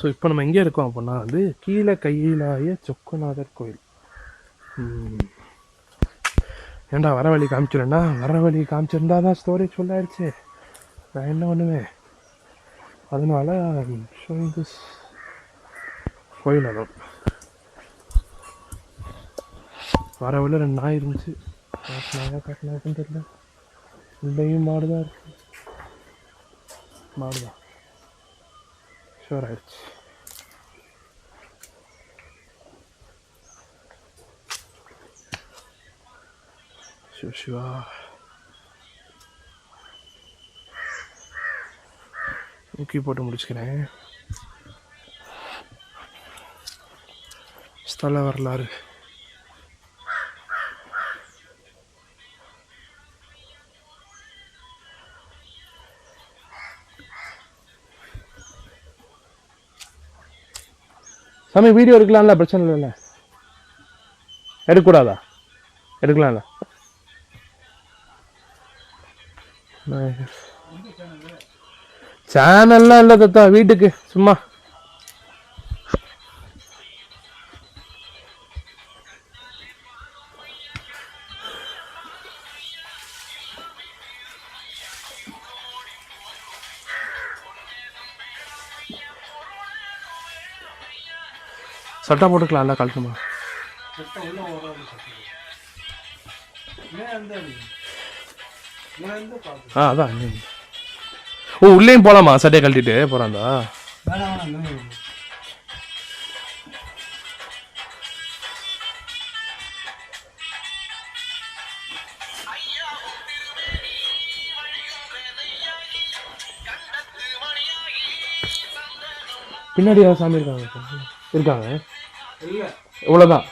So இப்போ நம்ம எங்கே இருக்கோம் அப்படின்னா வந்து கீழே கையிலாய சொக்கநாதர் கோயில். ஏன்டா வர வழி காமிச்சிடேன்னா, வர வழி காமிச்சிருந்தா தான் ஸ்டோரி சொல்லாயிடுச்சு. நான் என்ன பண்ணுவேன், அதனால ஷோயிங் திஸ் கோயில். அதுவும் வர வழியில் 2 நாய் இருந்துச்சு. காட்டினாக்குன்னு தெரியல. உள்ளேயும் மாடுதான் இருக்கு. மாடுதான் ஷோர் ஆயிடுச்சு. சிவா ஊக்கி போட்டு முடிச்சுக்கிறேன். ஸ்தல வரலாறு. சாமி வீடியோ எடுக்கலாம்ல, பிரச்சனை இல்லைல்ல? எடுக்கக்கூடாதா? எடுக்கலாம்ல? சேனல்லாம் இல்லை தத்தா, வீட்டுக்கு சும்மா. சட்டை போட்டுக்கலாம்ல, கழட்டுமா? அதான். ஓ, உள்ளேயும் போகலாமா? சட்டையை கழட்டிட்டு போகிறாந்தா? பின்னாடி யாரும் சாமி இருக்காங்க? இவ்வளோதான்.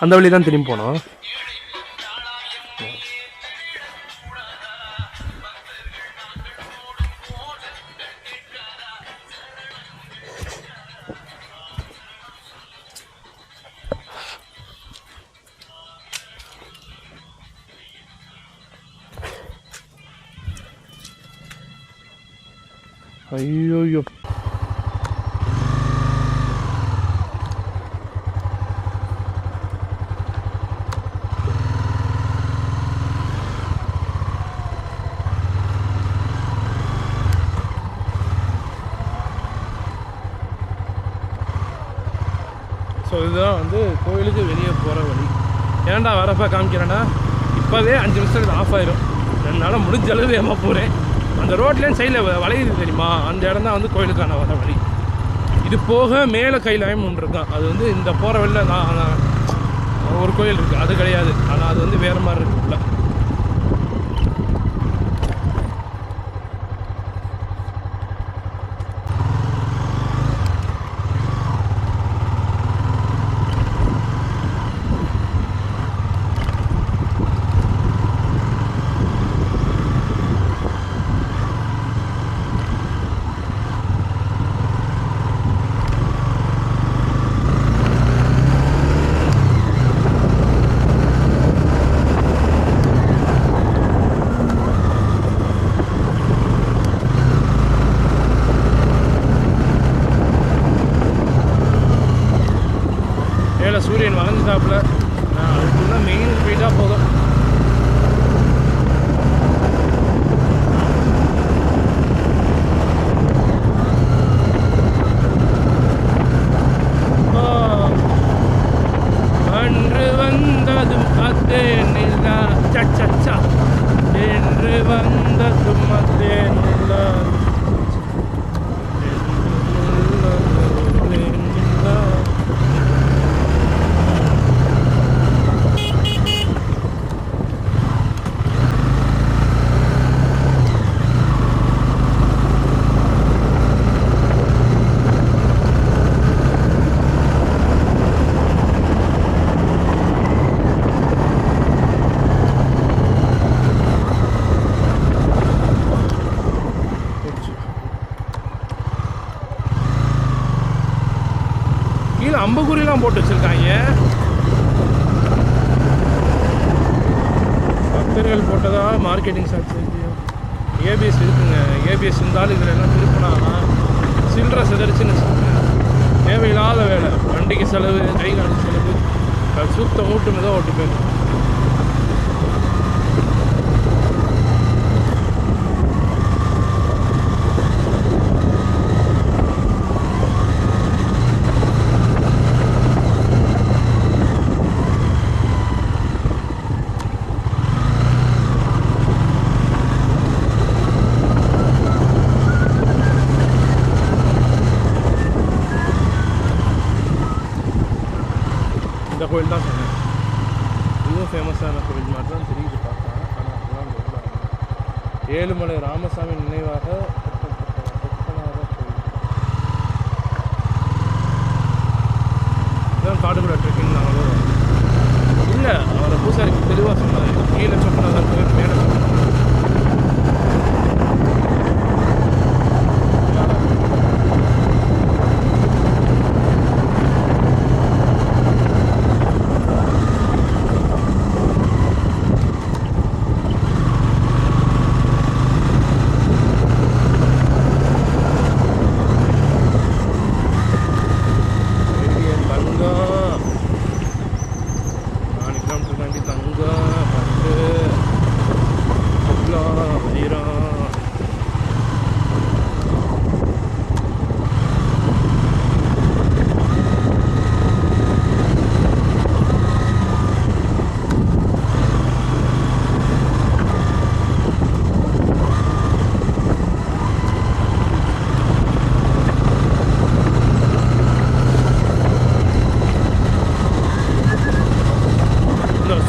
அந்த வழி தான் திரும்பி போனோம். ஐயோ, ஸோ இதுதான் வந்து கோயிலுக்கு வெளியே போகிற வழி. ஏன்டா வரப்போ காமிக்கிறேன்னா, இப்போவே 5 நிமிஷத்துக்கு ஆஃப் ஆயிரும். என்னால் முடிஞ்ச அளவு வேகமாக போகிறேன். அந்த ரோட்லேயும் சைடில் வளையுது தெரியுமா, அந்த இடம் தான் வந்து கோயிலுக்கான வர வழி. இது போக மேலே கைலாயம் ஒன்று இருக்கும். அது வந்து இந்த போகிற வழியில் நான் ஒரு கோயில் இருக்குது, அது கிடையாது. ஆனால் அது வந்து வேறு மாதிரி இருக்குல்ல. சூரியன் வளைஞ்சாப்புல அதுக்குள்ள மெயின் போயிட்டா போதும். அன்று வந்ததும் அதே நிலா, சச்சா என்று வந்ததும் அதே நிலா. கீழே அம்புக்குறிலாம் போட்டு வச்சுருக்காங்க. பக்தர்கள் போட்டதா மார்க்கெட்டிங் சாட்சி ஏபிஎஸ் இருக்குங்க. ஏபிஎஸ் இருந்தாலும் இதில் எல்லாம் திருப்பினா சில்லறை சிதறிச்சுன்னு வச்சுக்கோங்க. தேவையில்லாத வேலை, வண்டிக்கு செலவு, கை காலு செலவு, சுத்தம் மூட்டு தான் ஓட்டி போயிடும். இந்த கோயில் தான் சொன்னேன், இதுவும் ஃபேமஸான கோயில் மாதிரி தான் தெரியுது பார்த்தா. ஆனால் அதெல்லாம் ரொம்ப ஏழுமலை ராமசாமி நினைவாக கொத்தனார் கோயில். இதுதான் காடுகுள்ள ட்ரெக்கிங் நாங்களும் இல்லை. அவரை பூசாரிக்கு தெளிவாக சொன்னார், கீழே சொன்னதான் கோயில், மேலே சொன்னார்.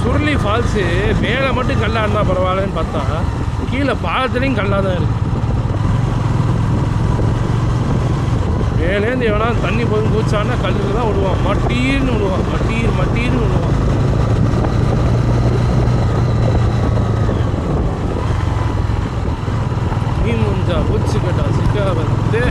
சுருளி ஃபால்ஸு மேலே மட்டும் கல்லாக இருந்தால் பரவாயில்லன்னு பார்த்தா கீழே பாலத்துலேயும் கல்லாக தான் இருக்குது. மேலேருந்து எவனா தண்ணி போதும் கூச்சான்னா கல்லுக்கு தான் விடுவான், மட்டீர்னு விடுவான், மட்டீர்னு விடுவான். நீ முடிஞ்சா பூச்சி கட்டா சிக்கா வந்து